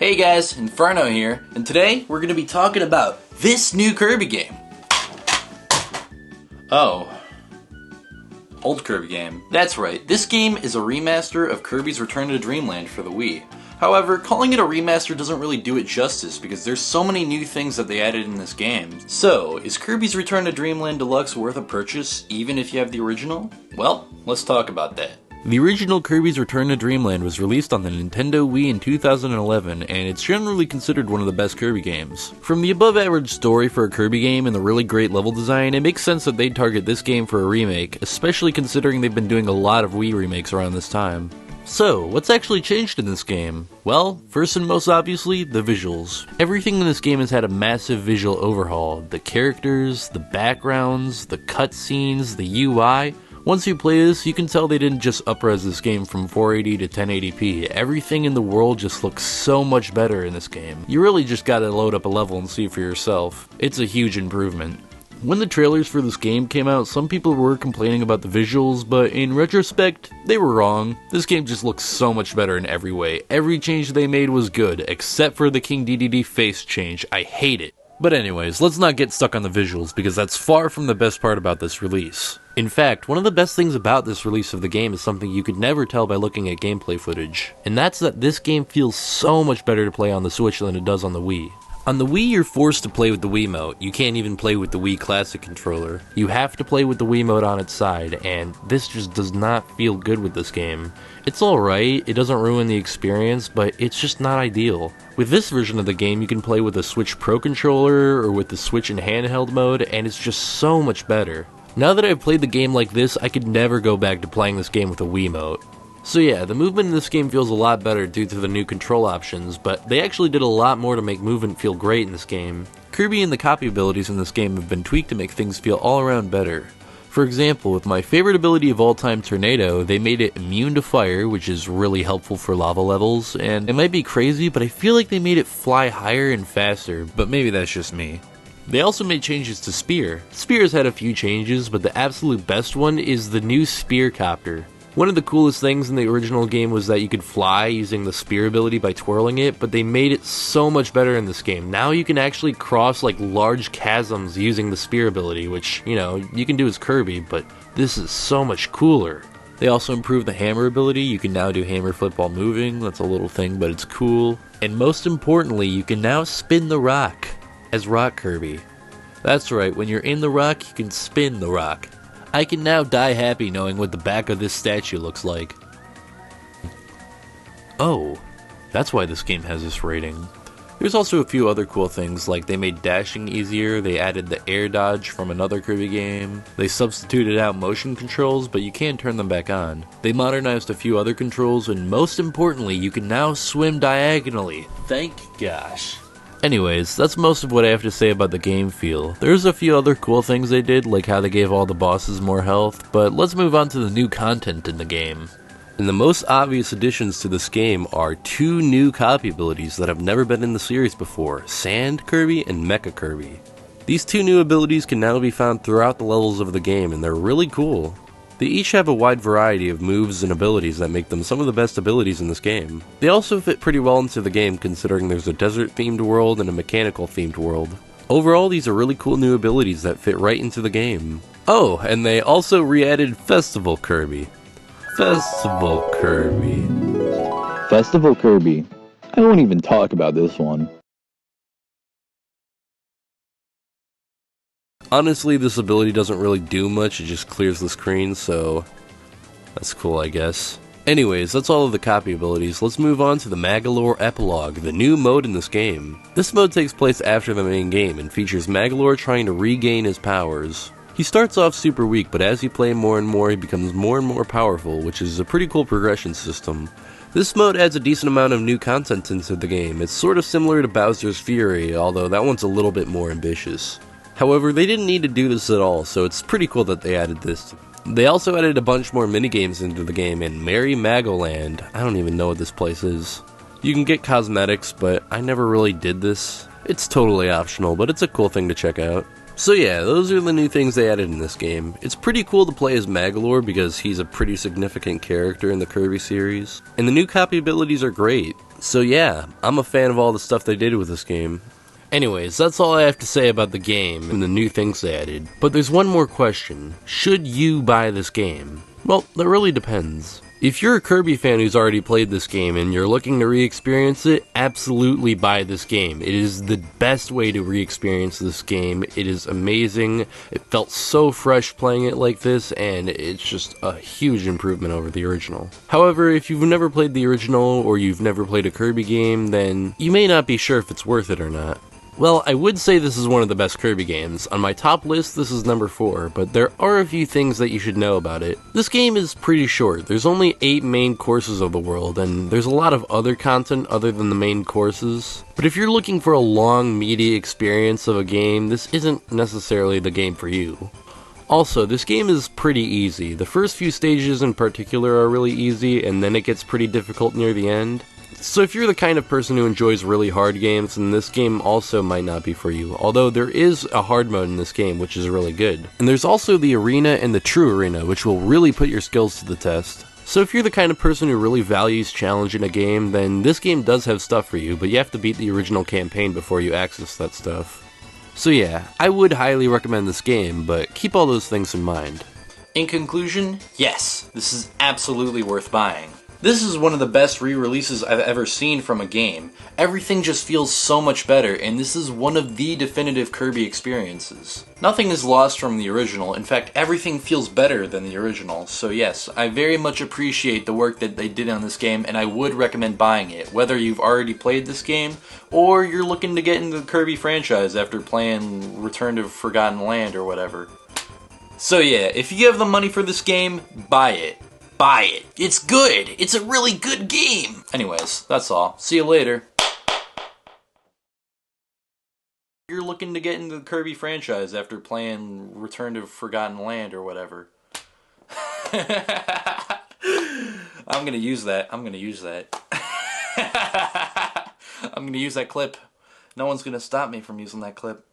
Hey guys, Inferno here, and today we're going to be talking about this new Kirby game. Oh. Old Kirby game. That's right, this game is a remaster of Kirby's Return to Dreamland for the Wii. However, calling it a remaster doesn't really do it justice because there's so many new things that they added in this game. So, is Kirby's Return to Dreamland Deluxe worth a purchase even if you have the original? Well, let's talk about that. The original Kirby's Return to Dreamland was released on the Nintendo Wii in 2011, and it's generally considered one of the best Kirby games. From the above average story for a Kirby game and the really great level design, it makes sense that they'd target this game for a remake, especially considering they've been doing a lot of Wii remakes around this time. So, what's actually changed in this game? Well, first and most obviously, the visuals. Everything in this game has had a massive visual overhaul. The characters, the backgrounds, the cutscenes, the UI. Once you play this, you can tell they didn't just up-res this game from 480 to 1080p. Everything in the world just looks so much better in this game. You really just gotta load up a level and see for yourself. It's a huge improvement. When the trailers for this game came out, some people were complaining about the visuals, but in retrospect, they were wrong. This game just looks so much better in every way. Every change they made was good, except for the King DDD face change. I hate it. But anyways, let's not get stuck on the visuals, because that's far from the best part about this release. In fact, one of the best things about this release of the game is something you could never tell by looking at gameplay footage. And that's that this game feels so much better to play on the Switch than it does on the Wii. On the Wii, you're forced to play with the Wiimote. You can't even play with the Wii Classic controller. You have to play with the Wiimote on its side, and this just does not feel good with this game. It's alright, it doesn't ruin the experience, but it's just not ideal. With this version of the game, you can play with a Switch Pro controller, or with the Switch in handheld mode, and it's just so much better. Now that I've played the game like this, I could never go back to playing this game with a Wiimote. So yeah, the movement in this game feels a lot better due to the new control options, but they actually did a lot more to make movement feel great in this game. Kirby and the copy abilities in this game have been tweaked to make things feel all around better. For example, with my favorite ability of all time, Tornado, they made it immune to fire, which is really helpful for lava levels, and it might be crazy, but I feel like they made it fly higher and faster, but maybe that's just me. They also made changes to Spear. Spear has had a few changes, but the absolute best one is the new Spear Copter. One of the coolest things in the original game was that you could fly using the spear ability by twirling it, but they made it so much better in this game. Now you can actually cross like large chasms using the spear ability, which, you know, you can do as Kirby, but this is so much cooler. They also improved the hammer ability. You can now do hammer flip while moving. That's a little thing, but it's cool. And most importantly, you can now spin the rock as Rock Kirby. That's right, when you're in the rock, you can spin the rock. I can now die happy knowing what the back of this statue looks like. Oh, that's why this game has this rating. There's also a few other cool things, like they made dashing easier, they added the air dodge from another Kirby game, they substituted out motion controls, but you can turn them back on. They modernized a few other controls, and most importantly, you can now swim diagonally. Thank gosh. Anyways, that's most of what I have to say about the game feel. There's a few other cool things they did, like how they gave all the bosses more health, but let's move on to the new content in the game. And the most obvious additions to this game are two new copy abilities that have never been in the series before, Sand Kirby and Mecha Kirby. These two new abilities can now be found throughout the levels of the game, and they're really cool. They each have a wide variety of moves and abilities that make them some of the best abilities in this game. They also fit pretty well into the game considering there's a desert-themed world and a mechanical-themed world. Overall, these are really cool new abilities that fit right into the game. Oh, and they also re-added Festival Kirby. Festival Kirby. Festival Kirby. I won't even talk about this one. Honestly, this ability doesn't really do much, it just clears the screen, so that's cool, I guess. Anyways, that's all of the copy abilities. Let's move on to the Magalor Epilogue, the new mode in this game. This mode takes place after the main game and features Magalor trying to regain his powers. He starts off super weak, but as you play more and more, he becomes more and more powerful, which is a pretty cool progression system. This mode adds a decent amount of new content into the game. It's sort of similar to Bowser's Fury, although that one's a little bit more ambitious. However, they didn't need to do this at all, so it's pretty cool that they added this. They also added a bunch more minigames into the game in Merry Magoland. I don't even know what this place is. You can get cosmetics, but I never really did this. It's totally optional, but it's a cool thing to check out. So yeah, those are the new things they added in this game. It's pretty cool to play as Magalor because he's a pretty significant character in the Kirby series. And the new copy abilities are great. So yeah, I'm a fan of all the stuff they did with this game. Anyways, that's all I have to say about the game and the new things they added. But there's one more question. Should you buy this game? Well, that really depends. If you're a Kirby fan who's already played this game and you're looking to re-experience it, absolutely buy this game. It is the best way to re-experience this game. It is amazing. It felt so fresh playing it like this, and it's just a huge improvement over the original. However, if you've never played the original or you've never played a Kirby game, then you may not be sure if it's worth it or not. Well, I would say this is one of the best Kirby games. On my top list, this is number 4, but there are a few things that you should know about it. This game is pretty short. There's only 8 main courses of the world, and there's a lot of other content other than the main courses. But if you're looking for a long, meaty experience of a game, this isn't necessarily the game for you. Also, this game is pretty easy. The first few stages in particular are really easy, and then it gets pretty difficult near the end. So if you're the kind of person who enjoys really hard games, then this game also might not be for you, although there is a hard mode in this game, which is really good. And there's also the arena and the true arena, which will really put your skills to the test. So if you're the kind of person who really values challenge in a game, then this game does have stuff for you, but you have to beat the original campaign before you access that stuff. So yeah, I would highly recommend this game, but keep all those things in mind. In conclusion, yes, this is absolutely worth buying. This is one of the best re-releases I've ever seen from a game. Everything just feels so much better, and this is one of the definitive Kirby experiences. Nothing is lost from the original. In fact, everything feels better than the original. So yes, I very much appreciate the work that they did on this game, and I would recommend buying it, whether you've already played this game, or you're looking to get into the Kirby franchise after playing Return to Forgotten Land or whatever. So yeah, if you have the money for this game, buy it. Buy it. It's good. It's a really good game. Anyways, that's all. See you later. You're looking to get into the Kirby franchise after playing Return to Forgotten Land or whatever. I'm gonna use that. I'm gonna use that clip. No one's gonna stop me from using that clip.